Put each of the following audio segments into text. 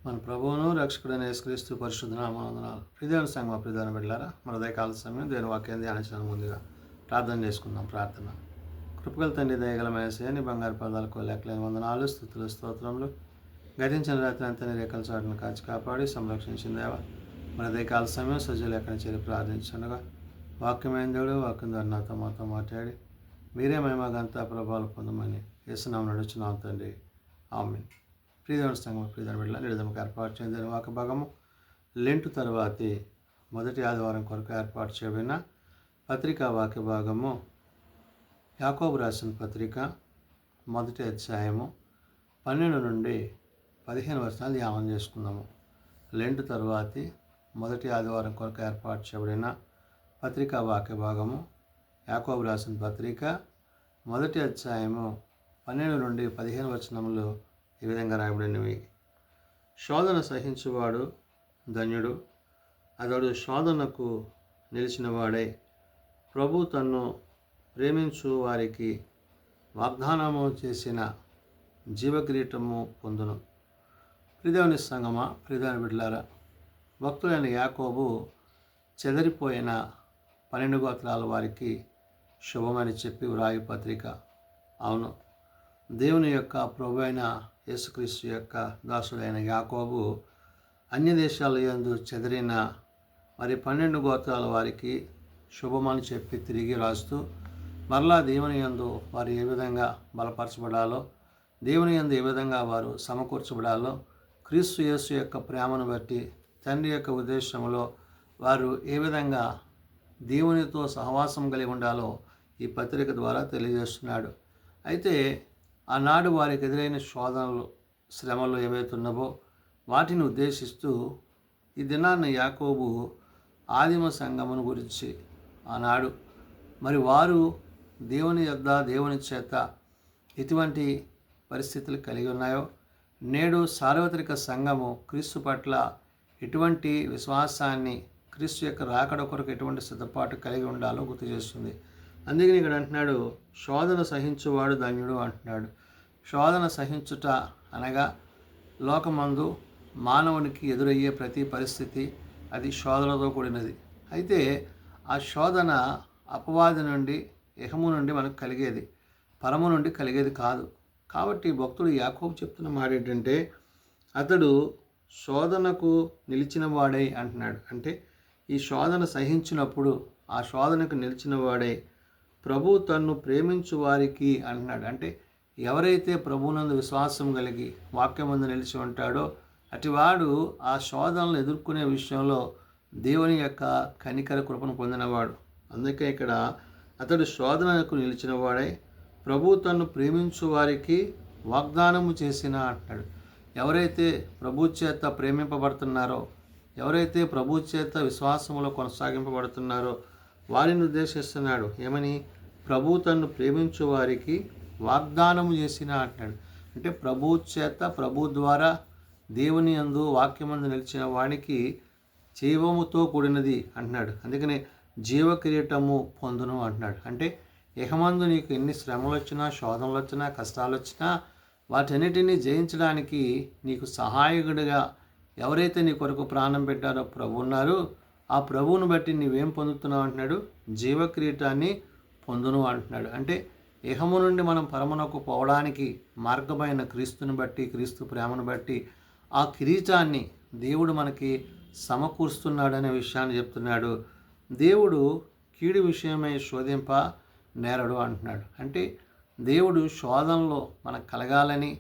మన ప్రభువును రక్షకుడైన యేసుక్రీస్తు పరిశుద్ధ నామమున ప్రియదేవుని సంగమ ప్రియదేవుని బిడ్డలారా మన ఉదయకాల సమయం దేవుని వాక్యాన్ని ధ్యానించడానికి ముందుగా ప్రార్థన చేసుకుందాం. ప్రార్థన. కృపగల తండ్రి, దయగల యేసయ్య, నీ బంగారు పదాలకు లెక్కలేని వందనాలు, స్తుతులు, స్తోత్రములు. గతించిన రాత్రి అంతా నీ రేఖల చాటును కాచి కాపాడి సంరక్షించిన దేవ మన ఉదయకాల సమయం సజ్జలు ఎక్కడి చేరి ప్రార్థించుండగా వాక్యమైన దేవుడు వాక్యం ద్వారా నాతో మాతో మాట్లాడి మీరే మహిమగంతా ప్రభావాలు పొందమని యేసునామమున నడుచున్నాం తండ్రి. ఆమేన్. ప్రియదేవుని సంగమ ప్రియదేవుని బిడ్డలారా, నిడదముకు ఏర్పాటు చేయబడిన వాక్య భాగము లెంటు తరువాతి మొదటి ఆదివారం కొరకు ఏర్పాటు చేయబడిన పత్రికా వాక్య భాగము యాకోబు రాసిన పత్రిక మొదటి అధ్యాయము 12 నుండి 15 వచనాలు ధ్యానం చేసుకుందాము. లెంటు తరువాతి మొదటి ఆదివారం కొరకు ఏర్పాటు చేయబడిన పత్రికా వాక్య భాగము యాకోబు రాసిన పత్రిక మొదటి అధ్యాయము 12 నుండి 15 వచనములు ఈ విధంగా రాయబడినవి. శోధన సహించువాడు ధన్యుడు, అతడు శోధనకు నిలిచిన వాడై ప్రభు తన్ను ప్రేమించు వారికి వాగ్దానము చేసిన జీవకిరీటము పొందును. ప్రియదేవుని సంగమ ప్రియదేవుని బిడ్డలారా, భక్తులైన యాకోబు చెదరిపోయిన 12 గోత్రాల వారికి శుభమని చెప్పి వ్రాయి పత్రిక. అవును, దేవుని యొక్క ప్రభు అయిన యేసుక్రీస్తు యొక్క దాసుడైన యాకోబు అన్య దేశాల యందు చెదిరిన 12 గోత్రాల వారికి శుభమని చెప్పి తిరిగి రాస్తూ మరలా దేవుని యందు వారు ఏ విధంగా బలపరచబడాలో, దేవుని యందు ఏ విధంగా వారు సమకూర్చబడాలో, క్రీస్తు యేసు యొక్క ప్రేమను బట్టి తండ్రి యొక్క ఉద్దేశంలో వారు ఏ విధంగా దేవునితో సహవాసం కలిగి ఉండాలో ఈ పత్రిక ద్వారా తెలియజేస్తున్నాడు. అయితే ఆనాడు వారికి ఎదురైన శోధనలు, శ్రమలు ఏవైతున్నావో వాటిని ఉద్దేశిస్తూ ఈ దినాన్ని యాకోబు ఆదిమ సంగమును గురించి ఆనాడు మరి వారు దేవుని యొద్ద దేవుని చేత ఎటువంటి పరిస్థితులు కలిగి ఉన్నాయో, నేడు సార్వత్రిక సంఘము క్రీస్తు పట్ల ఎటువంటి విశ్వాసాన్ని, క్రీస్తు యొక్క రాకడ కొరకు ఎటువంటి సిద్ధపాటు కలిగి ఉండాలో గుర్తు చేస్తుంది. అందుకని ఇక్కడ అంటున్నాడు, శోధన సహించువాడు ధన్యుడు అంటున్నాడు. శోధన సహించుట అనగా లోకమందు మానవునికి ఎదురయ్యే ప్రతి పరిస్థితి అది శోధనతో కూడినది. అయితే ఆ శోధన అపవాది నుండి, ఇహము నుండి మనకు కలిగేది, పరము నుండి కలిగేది కాదు. కాబట్టి భక్తుడు యాకోబు చెప్తున్న మాట ఏంటంటే, అతడు శోధనకు నిలిచిన వాడై అంటున్నాడు. అంటే ఈ శోధన సహించినప్పుడు ఆ శోధనకు నిలిచిన వాడై ప్రభు తన్ను ప్రేమించు వారికి అంటున్నాడు. అంటే ఎవరైతే ప్రభువునందు విశ్వాసం కలిగి వాక్యమందు నిలిచి ఉంటాడో అటివాడు ఆ శోధనలు ఎదుర్కొనే విషయంలో దేవుని యొక్క కనికర కృపను పొందినవాడు. అందుకే ఇక్కడ అతడు శోధనకు నిలిచిన వాడై ప్రభు తన్ను ప్రేమించు వారికి వాగ్దానము చేసిన అంటున్నాడు. ఎవరైతే ప్రభు చేత ప్రేమింపబడుతున్నారో, ఎవరైతే ప్రభు చేత విశ్వాసములో కొనసాగింపబడుతున్నారో వారిని ఉద్దేశిస్తున్నాడు. ఏమని? ప్రభు తన్ను ప్రేమించు వారికి వాగ్దానము చేసిన అంటున్నాడు. అంటే ప్రభు చేత, ప్రభు ద్వారా దేవుని యందు వాక్యమందు నిలిచిన వానికి జీవముతో కూడినది అంటున్నాడు. అందుకని జీవ కిరీటము పొందును అంటున్నాడు. అంటే ఇహమందు నీకు ఎన్ని శ్రమలు వచ్చినా, శోధనలు వచ్చినా, కష్టాలు వచ్చినా వాటన్నిటినీ జయించడానికి నీకు సహాయకుడిగా ఎవరైతే నీ కొరకు ప్రాణం పెట్టారో ప్రభు ఉన్నారు. ఆ ప్రభువును బట్టి నీవేం పొందుతున్నావు అంటున్నాడు? జీవ కిరీటాన్ని పొందును అంటున్నాడు. అంటే ఇహము నుండి మనం పరమునకు పోవడానికి మార్గమైన క్రీస్తుని బట్టి, క్రీస్తు ప్రేమను బట్టి ఆ కిరీటాన్ని దేవుడు మనకి సమకూరుస్తున్నాడనే విషయాన్ని చెప్తున్నాడు. దేవుడు కీడు విషయమై శోధింప నేరడు అంటున్నాడు. అంటే దేవుడు శోధనలో మనకు కలగాలని,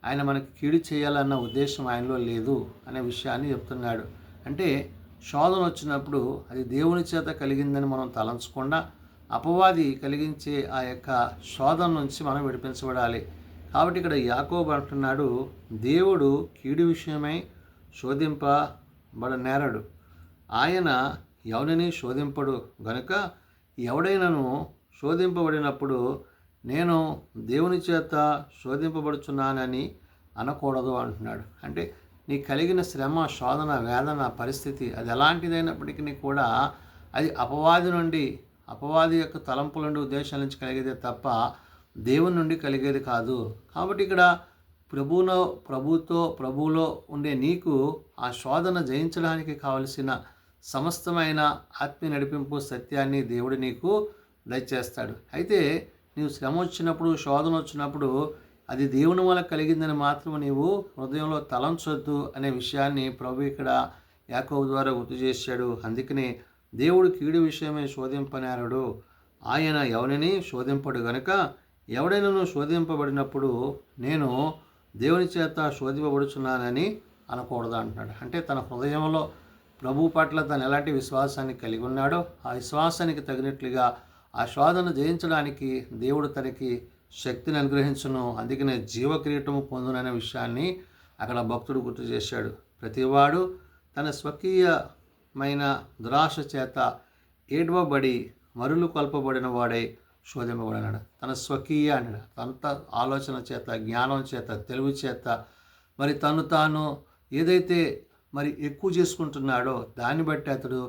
ఆయన మనకి కీడు చేయాలన్న ఉద్దేశం ఆయనలో లేదు అనే విషయాన్ని చెప్తున్నాడు. అంటే శోధన వచ్చినప్పుడు అది దేవుని చేత కలిగిందని మనం తలంచకుండా అపవాది కలిగించే ఆ యొక్క శోధన నుంచి మనం విడిపించబడాలి. కాబట్టి ఇక్కడ యాకోబు అంటున్నాడు, దేవుడు కీడు విషయమై శోధింపబడనేరడు, ఆయన ఎవరిని శోధింపడు గనుక ఎవడైనాను శోధింపబడినప్పుడు నేను దేవుని చేత శోధింపబడుచున్నానని అనకూడదు అంటున్నాడు. అంటే నీకు కలిగిన శ్రమ, శోధన, వేదన, పరిస్థితి అది ఎలాంటిదైనప్పటికీ కూడా అది అపవాది నుండి, అపవాది యొక్క తలంపుల నుండి, ఉద్దేశాల నుంచి కలిగేదే తప్ప దేవుని నుండి కలిగేది కాదు. కాబట్టి ఇక్కడ ప్రభువులో ఉండే నీకు ఆ శోధన జయించడానికి కావలసిన సమస్తమైన ఆత్మీయ నడిపింపు సత్యాన్ని దేవుడు నీకు దయచేస్తాడు. అయితే నీవు శ్రమ వచ్చినప్పుడు, శోధన వచ్చినప్పుడు అది దేవుని వల్ల కలిగిందని మాత్రం నీవు హృదయంలో తలంచొద్దు అనే విషయాన్ని ప్రభు ఇక్కడ యాకోబు ద్వారా గుర్తు చేశాడు. అందుకని దేవుడు కీడు విషయమే శోధింపనేరడు, ఆయన ఎవరిని శోధింపడు గనుక ఎవడైనా శోధింపబడినప్పుడు నేను దేవుని చేత శోధింపబడుచున్నానని అనకూడదు అంటున్నాడు. అంటే తన హృదయంలో ప్రభు పట్ల తను ఎలాంటి విశ్వాసాన్ని కలిగి ఉన్నాడో ఆ విశ్వాసానికి తగినట్లుగా ఆ శోధన జయించడానికి దేవుడు తనకి శక్తిని అనుగ్రహించును, అందుకనే జీవకిరీటము పొందుననే విషయాన్ని అక్కడ భక్తుడు గుర్తు చేశాడు. ప్రతివాడు తన స్వకీయమైన దురాశ చేత ఏడ్వబడి మరులు కొల్పబడిన వాడై శోధింపబడినాడు. తన స్వకీయ అన్నాడు, తనంత ఆలోచన చేత, జ్ఞానం చేత, తెలివి చేత మరి తను తాను ఏదైతే మరి ఎక్కువ చేసుకుంటున్నాడో దాన్ని బట్టి అతడు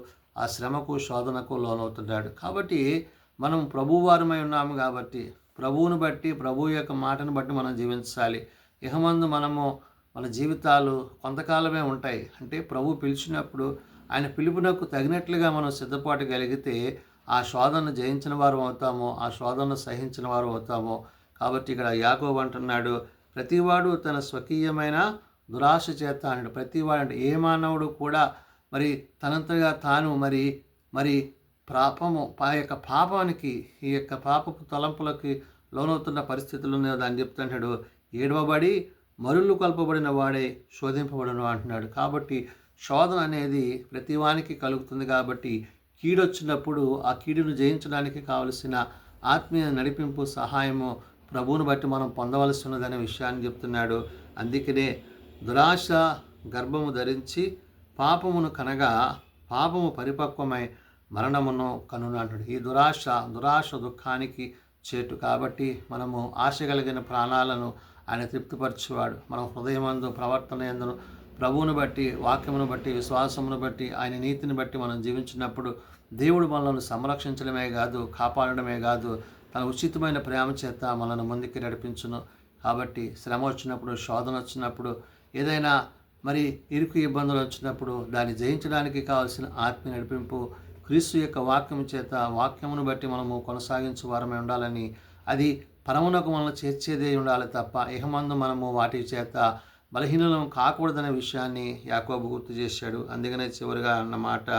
ఆ శ్రమకు శోధనకు లోనవుతున్నాడు. కాబట్టి మనం ప్రభువారమై ఉన్నాము కాబట్టి ప్రభువును బట్టి, ప్రభువు యొక్క మాటను బట్టి మనం జీవించాలి. ఇహమందు మనము మన జీవితాలు కొంతకాలమే ఉంటాయి. అంటే ప్రభు పిలిచినప్పుడు ఆయన పిలుపునకు తగినట్లుగా మనం సిద్ధపాటు కలిగితే ఆ శోధనను జయించిన వారు అవుతాము, ఆ శోధనను సహించిన వారు అవుతాము. కాబట్టి ఇక్కడ యాకోబు అంటున్నాడు, ప్రతివాడు తన స్వకీయమైన దురాశ చేత అన్నాడు. ప్రతివాడు అంటే ఏ మానవుడు కూడా మరి తనంతగా తాను మరి పాపానికి ఈ యొక్క పాపపు తలంపులకి లోనవుతున్న పరిస్థితులు ఉన్నాయో దాన్ని చెప్తుంటాడు. ఏడవబడి మరులు కల్పబడిన వాడే శోధింపబడను అంటున్నాడు. కాబట్టి శోధన అనేది ప్రతివానికి కలుగుతుంది. కాబట్టి కీడొచ్చినప్పుడు ఆ కీడును జయించడానికి కావలసిన ఆత్మీయ నడిపింపు సహాయము ప్రభువును బట్టి మనం పొందవలసి ఉన్నదనే విషయాన్ని చెప్తున్నాడు. అందుకనే దురాశ గర్భము ధరించి పాపమును కనగా పాపము పరిపక్వమై మరణమును కనును అంటాడు. ఈ దురాశ దుఃఖానికి చేటు. కాబట్టి మనము ఆశ కలిగిన ప్రాణాలను ఆయన తృప్తిపరచేవాడు. మనం హృదయమందు, ప్రవర్తన యందును ప్రభువును బట్టి, వాక్యమును బట్టి, విశ్వాసమును బట్టి, ఆయన నీతిని బట్టి మనం జీవించినప్పుడు దేవుడు మనల్ని సంరక్షించడమే కాదు, కాపాడడమే కాదు, తన ఉచితమైన ప్రేమ చేత మనల్ని ముందుకు నడిపించును. కాబట్టి శ్రమ వచ్చినప్పుడు, శోధన వచ్చినప్పుడు, ఏదైనా మరి ఇరుకు ఇబ్బందులు వచ్చినప్పుడు దాన్ని జయించడానికి కావాల్సిన ఆత్మీయ నడిపింపు క్రీస్తు యొక్క వాక్యము చేత, వాక్యమును బట్టి మనము కొనసాగించే వారమే ఉండాలని, అది పరమునకు మనల్ని చేర్చేదే ఉండాలి తప్ప ఇహమందు మనము వాటి చేత బలహీనలం కాకూడదనే విషయాన్ని యాకోబు గుర్తు చేశాడు. అందుకనే చివరిగా అన్నమాట,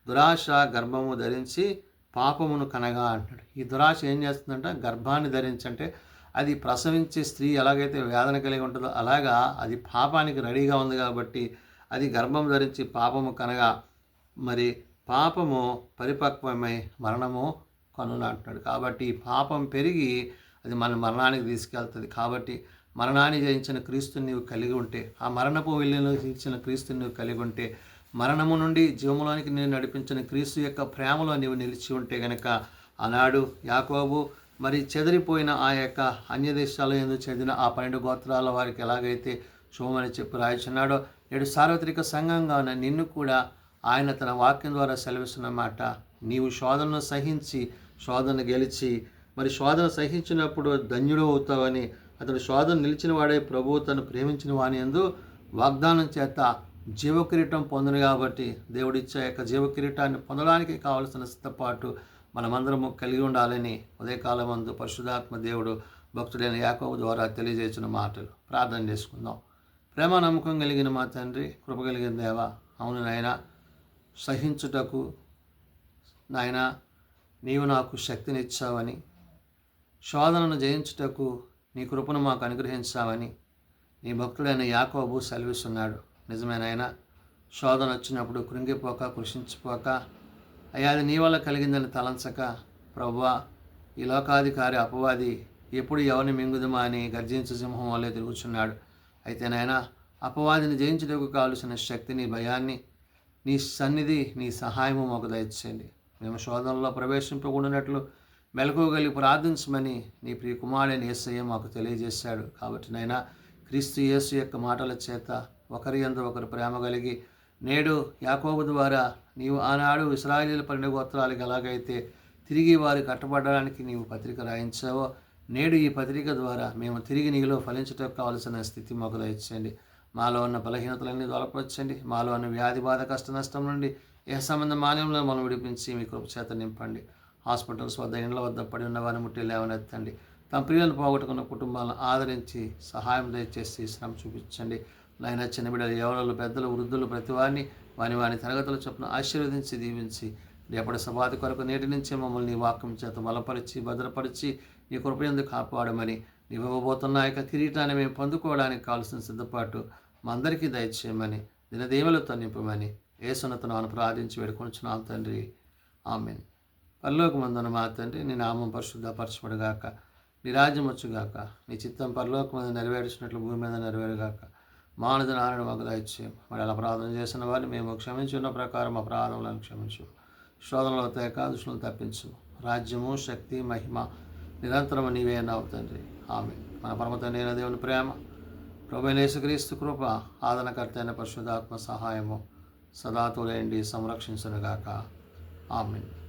దురాశ గర్భము ధరించి పాపమును కనగా అంటాడు. ఈ దురాశ ఏం చేస్తుందంటే గర్భాన్ని ధరించంటే అది ప్రసవించే స్త్రీ ఎలాగైతే వేదన కలిగి ఉంటుందో అలాగా అది పాపానికి రెడీగా ఉంది. కాబట్టి అది గర్భం ధరించి పాపము కనగా మరి పాపము పరిపక్వమై మరణము కనున అంటున్నాడు. కాబట్టి పాపం పెరిగి అది మన మరణానికి తీసుకెళ్తుంది. కాబట్టి మరణాన్ని జయించిన క్రీస్తుని నీవు కలిగి ఉంటే, ఆ మరణపు వెళ్ళిన ఇచ్చిన క్రీస్తుని నువ్వు కలిగి ఉంటే, మరణము నుండి జీవములోనికి నేను నడిపించిన క్రీస్తు యొక్క ప్రేమలో నీవు నిలిచి ఉంటే గనక ఆనాడు యాకోబు మరి చెదిరిపోయిన ఆ యొక్క అన్య దేశాల్లో ఎందుకు చెందిన ఆ 12 గోత్రాల వారికి ఎలాగైతే శుభమని చెప్పి రాయించున్నాడో, నేడు సార్వత్రిక సంఘంగా ఉన్న నిన్ను కూడా ఆయన తన వాక్యం ద్వారా సెలవిస్తున్నమాట, నీవు శోధనను సహించి శోధన గెలిచి మరి శోధన సహించినప్పుడు ధన్యుడు అవుతావని, అతడు శోధన నిలిచిన వాడే ప్రభువు తను ప్రేమించిన వాని యందు వాగ్దానం చేత జీవకిరీటం పొందును. కాబట్టి దేవుడిచ్చే యొక్క జీవకిరీటాన్ని పొందడానికి కావలసిన సిద్ధపాటు మనమందరము కలిగి ఉండాలని ఉదయకాలం మందు పరిశుద్ధాత్మ దేవుడు భక్తుడైన యాకోబు ద్వారా తెలియజేసిన మాటలు ప్రార్థన చేసుకుందాం. ప్రేమ నమ్మకం కలిగిన మా తండ్రి, కృప కలిగిన దేవ, అవును నాయన, సహించుటకు నాయన నీవు నాకు శక్తినిచ్చావని, శోధనను జయించుటకు నీ కృపను మాకు అనుగ్రహించావని నీ భక్తుడైన యాకోబు సెలవిస్తున్నాడు. నిజమేనాయన, శోధన వచ్చినప్పుడు కృంగిపోక, కృషించిపోక, అయ్యా అది నీ వల్ల కలిగిందని తలంచక, ప్రభువా ఈ లోకాధికారి అపవాది ఎప్పుడు ఎవరిని మింగుదమా అని గర్జించు సింహం వల్లే తిరుగుచున్నాడు. అయితే నాయన, అపవాదిని జయించుటకు కావలసిన శక్తిని, భయాన్ని, నీ సన్నిధి, నీ సహాయము మాకు దయచేయండి. మేము శోధనలో ప్రవేశింపకుండానట్లు మెలకువగలిగి ప్రార్థించమని నీ ప్రియ కుమారుడైన యేసయ్య మాకు తెలియజేశాడు. కాబట్టి నాయన, క్రీస్తు యేసు యొక్క మాటల చేత ఒకరి యందు ఒకరు ప్రేమ కలిగి నేడు యాకోబు ద్వారా నీవు ఆనాడు ఇశ్రాయేలీయుల 12 గోత్రాలకు ఎలాగైతే తిరిగి వారు కట్టబడడానికి నీవు పత్రిక రాయించావో, నేడు ఈ పత్రిక ద్వారా మేము తిరిగి నీలో ఫలించటకు కావలసిన స్థితి మాకు దయచేయండి. మాలో ఉన్న బలహీనతలన్నీ దొరకవచ్చండి. మాలో ఉన్న వ్యాధి బాధ కష్ట నష్టం నుండి ఏ సంబంధ మాన్యంలో మనం విడిపించి మీ కృప చేత నింపండి. హాస్పిటల్స్ వద్ద ఇండ్ల వద్ద పడి ఉన్న వారిని ముట్టి లేవనెత్తండి. తమ ప్రియులను పోగొట్టుకున్న కుటుంబాలను ఆదరించి సహాయం దయచేసి శ్రమ చూపించండి. నాయన చిన్న బిడ్డలు, యవనులు, పెద్దలు, వృద్ధులు ప్రతి వారిని వాని తరగతుల చొప్పున ఆశీర్వదించి దీవించి రేపటి సభాతి కొరకు నేటి నుంచే మమ్మల్ని నీ వాక్యం చేత బలపరిచి భద్రపరిచి నీ కృపయందు కాపాడమని నీవు ఇవ్వబోతున్న యొక్క కిరీటాన్ని మేము పొందుకోవడానికి కావాల్సిన సిద్ధపాటు మా అందరికీ దయచేయమని దినదేవులతో నింపమని యేసునతను ప్రార్థించి వేడుకొనుచున్నాం తండ్రి. ఆమేన్. పరలోకమందున్న మా తండ్రి, నీ నామం పరిశుద్ధపరచబడుగాక, నీ రాజ్యం వచ్చుగాక, నీ చిత్తం పరలోకమందు నెరవేర్చినట్లు భూమి మీద నెరవేరుగాక. మానద నారాయణ మాకు దయచేయం. మరి అలా ప్రార్థన చేసిన వారిని మేము క్షమించున్న ప్రకారం అపరాధములను క్షమించు. శోధనలో తేక దుష్టులను తప్పించు. రాజ్యము, శక్తి, మహిమ నిరంతరము నీవే అన్నావు తండ్రి. ఆమేన్. మన పరమ తండ్రి అయిన దేవుని ప్రేమ, ప్రభువైన యేసుక్రీస్తు కృప, ఆదరణకర్త అయిన పరిశుద్ధాత్మ సహాయము సదా తోడేండి సంరక్షించునుగాక. ఆమేన్.